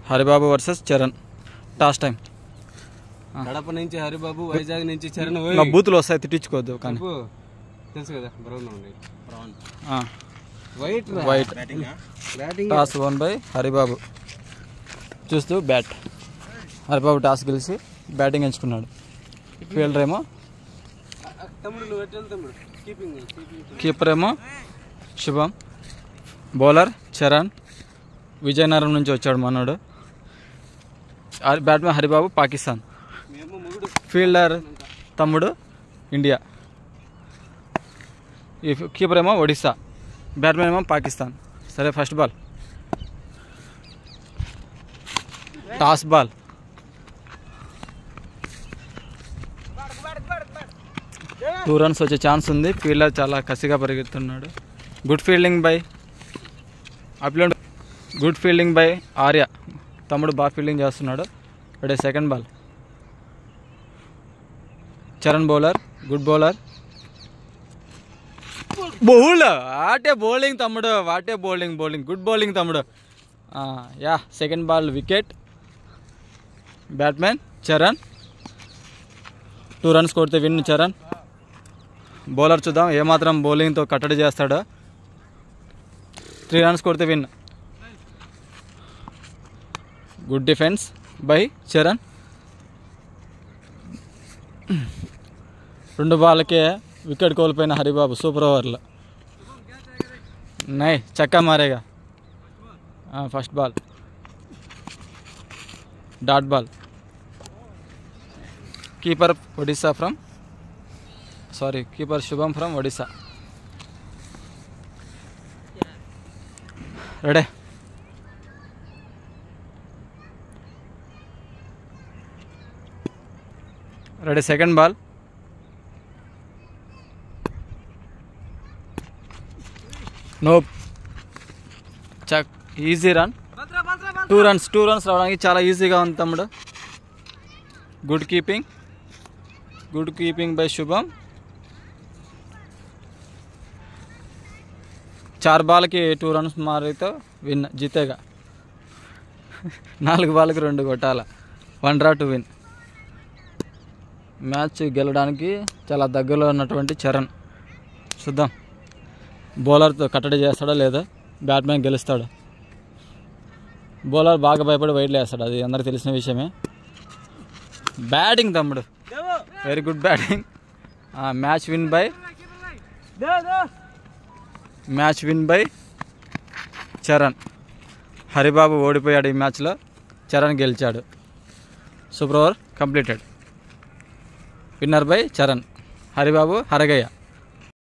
Haribabu versus Charan. Toss time. Kadapa నుంచి హరిబాబు, వైజాగ్ నుంచి చరణ్. నా బూతులు వస్తాయి, తిట్టించుకోవద్దు. కానీ తెలుసు కదా, brown white. Toss one by Haribabu. చూస్తూ బ్యాట్. హరిబాబు టాస్ గెలిచి బ్యాటింగ్ ఎంచుకున్నాడు. ఫీల్డర్ ఏమో కీపర్ ఏమో శుభం. బౌలర్ చరణ్, విజయనగరం నుంచి వచ్చాడు మనోడు. బ్యాట్మెన్ హరిబాబు, పాకిస్తాన్. ఫీల్డర్ తమ్ముడు, ఇండియా. ఈ కీపర్ ఏమో ఒడిస్సా, బ్యాట్మెన్ ఏమో పాకిస్తాన్. సరే, first ball. Toss ball. Two runs వచ్చే ఛాన్స్ ఉంది. ఫీల్డర్ చాలా కసిగా పరిగెత్తున్నాడు. గుడ్ ఫీల్డింగ్ బై అప్లోడ్. Good fielding by Arya. తమ్ముడు బాగా ఫీల్డింగ్ చేస్తున్నాడు. Ready, second ball. Charan bowler, good bowler. What a bowling తమ్ముడు, వాటే బౌలింగ్. గుడ్ బౌలింగ్ తమ్ముడు. Yeah, second ball wicket. Batsman Charan. 2 runs కొడితే విన్ చరణ్. బౌలర్ చూద్దాం ఏమాత్రం బౌలింగ్తో కట్టడి చేస్తాడో. 3 రన్స్ కొడితే win. Good defence by Charan. 2 బాల్కే వికెట్ కోల్పోయిన హరిబాబు. సూపర్ ఓవర్లో నై చక్కా మారేగా. First ball dot ball. Keeper Odisha from keeper Shubham from Odisha. Ready, second ball. No chuck. Easy run. 2 runs రావడానికి చాలా ఈజీగా ఉంది తమ్ముడు. గుడ్ కీపింగ్ బై శుభం. 4 బాల్కి 2 రన్స్ మారితో విన్. జీతేగా 4 బాల్కి 2 కొట్టాల. 1 డ్రా టు విన్. మ్యాచ్ గెలవడానికి చాలా దగ్గరలో ఉన్నటువంటి చరణ్. చూద్దాం బౌలర్తో కట్టడి చేస్తాడో లేదా, బ్యాట్మెన్ గెలుస్తాడు. బౌలర్ బాగా భయపడి వైడ్లు వేస్తాడు, అది అందరికి తెలిసిన విషయమే. బ్యాటింగ్ తమ్ముడు, very good batting. Match win by Charan. Haribabu ఓడిపోయాడు ఈ మ్యాచ్లో, చరణ్ గెలిచాడు. Super over completed. Winner by Charan. Haribabu హరగయ్య.